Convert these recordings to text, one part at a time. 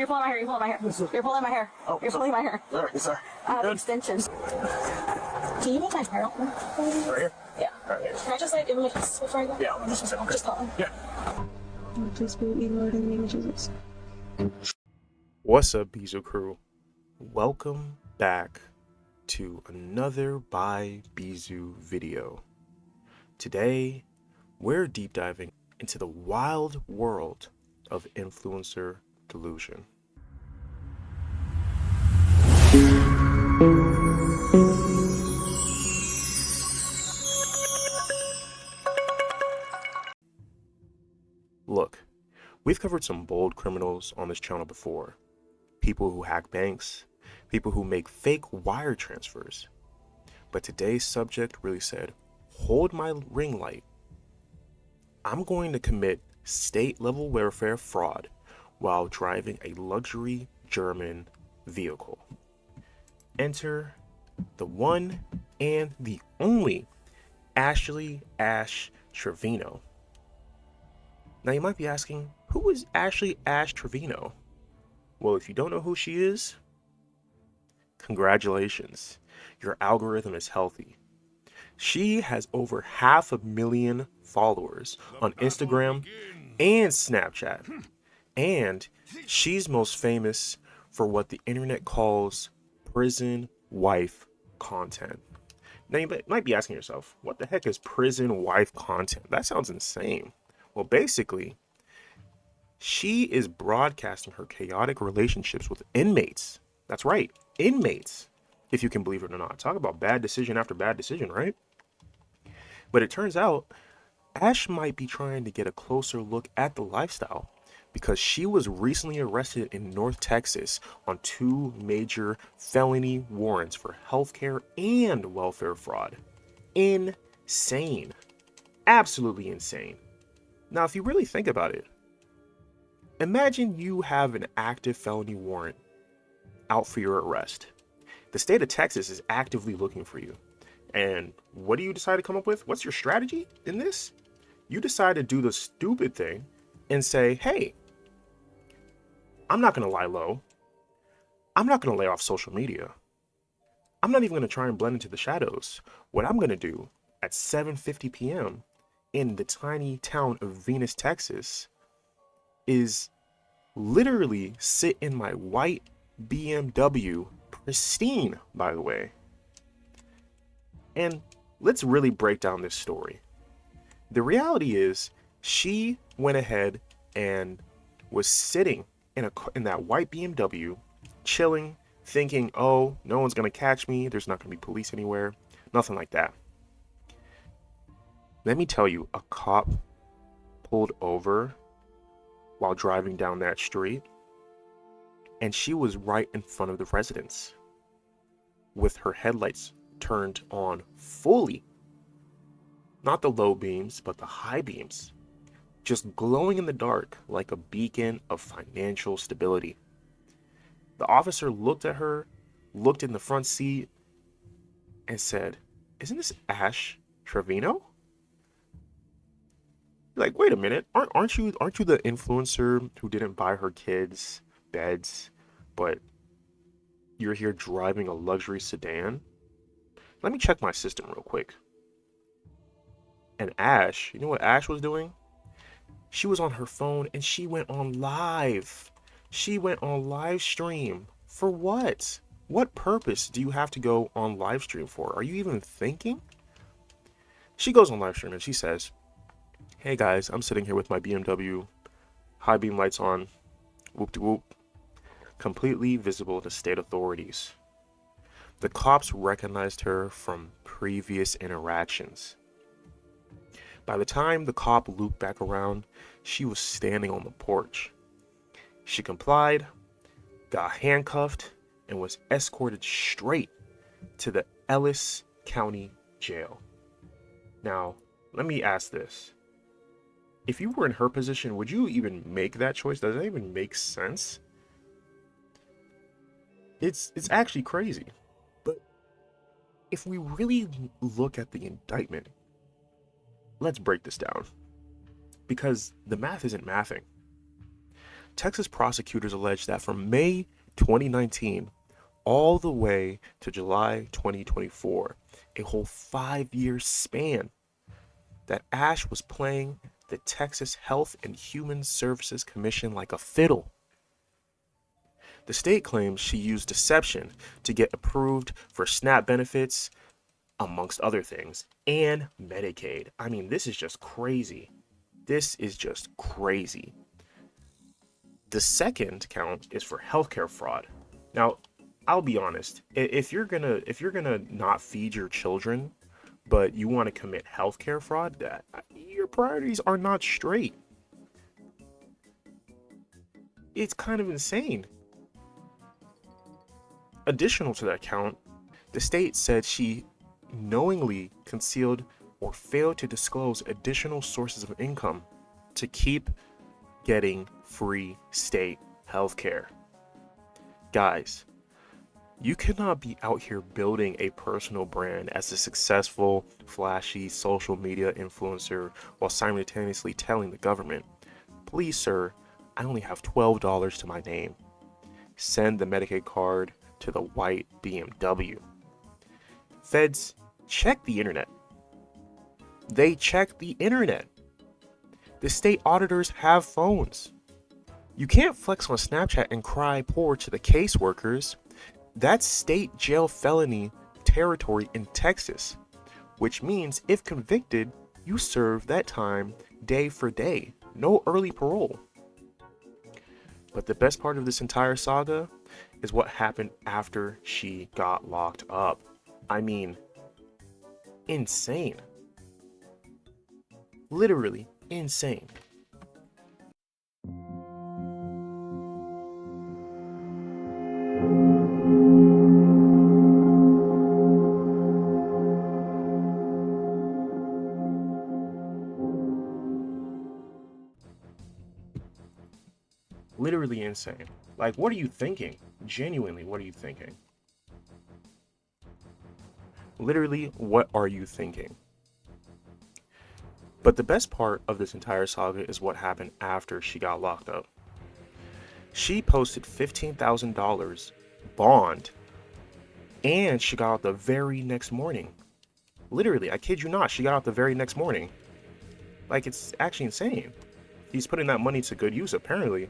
you're pulling my hair. You're pulling my hair. You're pulling my hair. Oh, you're pulling my hair. Sorry, sorry. Extensions. Can you make my hair open? Right here? Yeah. All right. Can I just like give him a kiss before I go? Yeah, just a second. Just call him. Yeah. Please be Lord in the name of Jesus. What's up, Bizu crew? Welcome back to another by Bizu video. Today, we're deep diving into the wild world of influencer delusion. Look, we've covered some bold criminals on this channel before. People who hack banks, people who make fake wire transfers. But today's subject really said, hold my ring light. I'm going to commit state-level welfare fraud while driving a luxury German vehicle. Enter the one and the only Ashley Ash Trevino. Now you might be asking, who is Ashley Ash Trevino? Well, if you don't know who she is, congratulations. Your algorithm is healthy. She has over 500,000 followers on Instagram and Snapchat. And she's most famous for what the internet calls prison wife content. Now you might be asking yourself, what the heck is prison wife content? That sounds insane. Well, basically, she is broadcasting her chaotic relationships with inmates. That's right, inmates, if you can believe it or not. Talk about bad decision after bad decision, right? But it turns out Ash might be trying to get a closer look at the lifestyle because she was recently arrested in North Texas on 2 major felony warrants for healthcare and welfare fraud. Insane. Absolutely insane. Now, if you really think about it, imagine you have an active felony warrant out for your arrest. The state of Texas is actively looking for you. And what do you decide to come up with? What's your strategy in this? You decide to do the stupid thing and say, hey, I'm not going to lie low. I'm not going to lay off social media. I'm not even going to try and blend into the shadows. What I'm going to do at 7:50 p.m. in the tiny town of Venus, Texas, is literally sit in my white BMW, pristine, by the way. And let's really break down this story. The reality is, she went ahead and was sitting in that white BMW, chilling, thinking, oh, no one's gonna catch me. There's not gonna be police anywhere. Nothing like that. Let me tell you, a cop pulled over while driving down that street, and she was right in front of the residence with her headlights turned on fully. Not the low beams, but the high beams, just glowing in the dark like a beacon of financial stability. The officer looked at her, looked in the front seat, and said, "Isn't this Ash Trevino?" Like, wait a minute, aren't you the influencer who didn't buy her kids beds, but you're here driving a luxury sedan? Let me check my system real quick. And Ash, you know what Ash was doing? She was on her phone and she went on live. She went on live stream. For what? What purpose do you have to go on live stream for? Are you even thinking? She goes on live stream and she says, hey guys, I'm sitting here with my BMW, high beam lights on, whoop-de-whoop, completely visible to state authorities. The cops recognized her from previous interactions. By the time the cop looped back around, she was standing on the porch. She complied, got handcuffed, and was escorted straight to the Ellis County Jail. Now, let me ask this. If you were in her position, would you even make that choice? Does that even make sense? It's actually crazy. But if we really look at the indictment, let's break this down. Because the math isn't mathing. Texas prosecutors allege that from May 2019 all the way to July 2024, a whole 5-year span, that Ash was playing the Texas Health and Human Services Commission like a fiddle. The state claims she used deception to get approved for SNAP benefits, amongst other things, and Medicaid. I mean, this is just crazy. This is just crazy. The second count is for healthcare fraud. Now, I'll be honest. If you're gonna not feed your children, but you want to commit healthcare fraud, your priorities are not straight. It's kind of insane. Additional to that count, the state said she knowingly concealed or failed to disclose additional sources of income to keep getting free state healthcare. Guys, you cannot be out here building a personal brand as a successful, flashy social media influencer while simultaneously telling the government, please sir, I only have $12 to my name. Send the Medicaid card to the white BMW. Feds, check the internet. They check the internet. The state auditors have phones. You can't flex on Snapchat and cry poor to the caseworkers. That's state jail felony territory in Texas, which means if convicted, you serve that time day for day. No early parole. But the best part of this entire saga is what happened after she got locked up. I mean, insane. Literally insane. Literally insane. Like, what are you thinking? Genuinely, what are you thinking? Literally, what are you thinking? But the best part of this entire saga is what happened after she got locked up. She posted $15,000 bond, and she got out the very next morning. Literally, I kid you not, she got out the very next morning. Like, it's actually insane. He's putting that money to good use, apparently.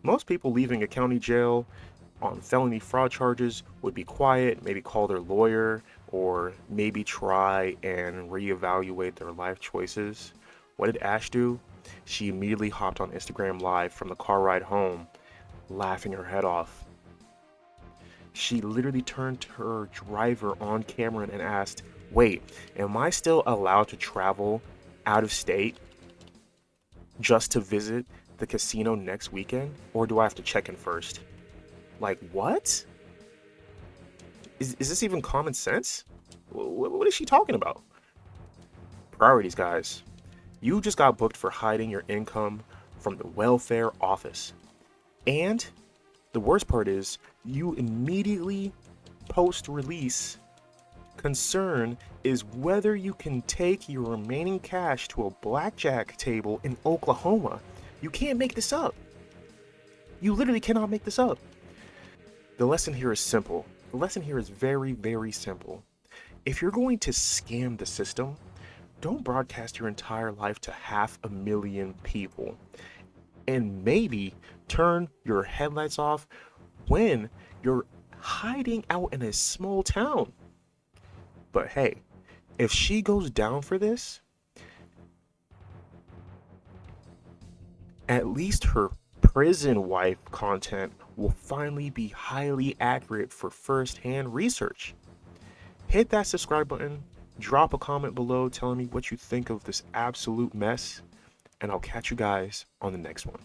Most people leaving a county jail on felony fraud charges would be quiet, maybe call their lawyer, or maybe try and reevaluate their life choices. What did Ash do? She immediately hopped on Instagram Live from the car ride home, laughing her head off. She literally turned to her driver on camera and asked, wait, am I still allowed to travel out of state just to visit the casino next weekend, or do I have to check in first? Like, what? Is this even common sense? What is she talking about? Priorities, guys. You just got booked for hiding your income from the welfare office. And the worst part is, you immediately post-release concern is whether you can take your remaining cash to a blackjack table in Oklahoma. You can't make this up. You literally cannot make this up. The lesson here is simple. The lesson here is very, very simple. If you're going to scam the system, don't broadcast your entire life to 500,000 people. And maybe turn your headlights off when you're hiding out in a small town. But hey, if she goes down for this, at least her prison wife content will finally be highly accurate for first-hand research. Hit that subscribe button, drop a comment below telling me what you think of this absolute mess, and I'll catch you guys on the next one.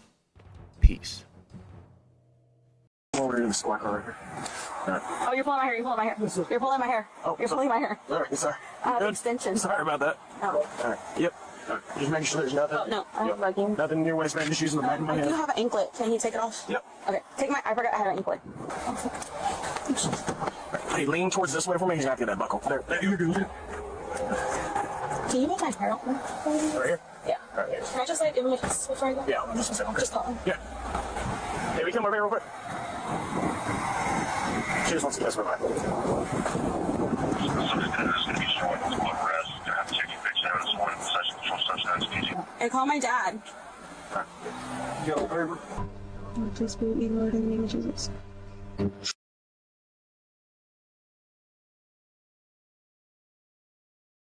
Peace. Over to the squad car right here. Oh, you're pulling my hair. You're pulling my hair. You're pulling my hair. Oh, You're pulling my hair. All right, sorry. Extensions. Sorry about that. Oh. All right. Yep. All right. Just making sure there's nothing. Oh, no. I have leggings. Nothing in your waistband. Just using the back of my I do head. have an anklet. Can you take it off? Yep. Okay. I forgot I had an anklet. All right. Hey, lean towards this way for me. He's got to get that buckle. There. You're good. Can you move my hair out? Right here. Yeah. Alright. Can I just like give him a kiss before I go? Yeah, I'm just gonna say, Just call him. Yeah. Hey, we come over here real quick. She just wants to kiss her. And call my dad. Yo, Please be Lord in the name of Jesus.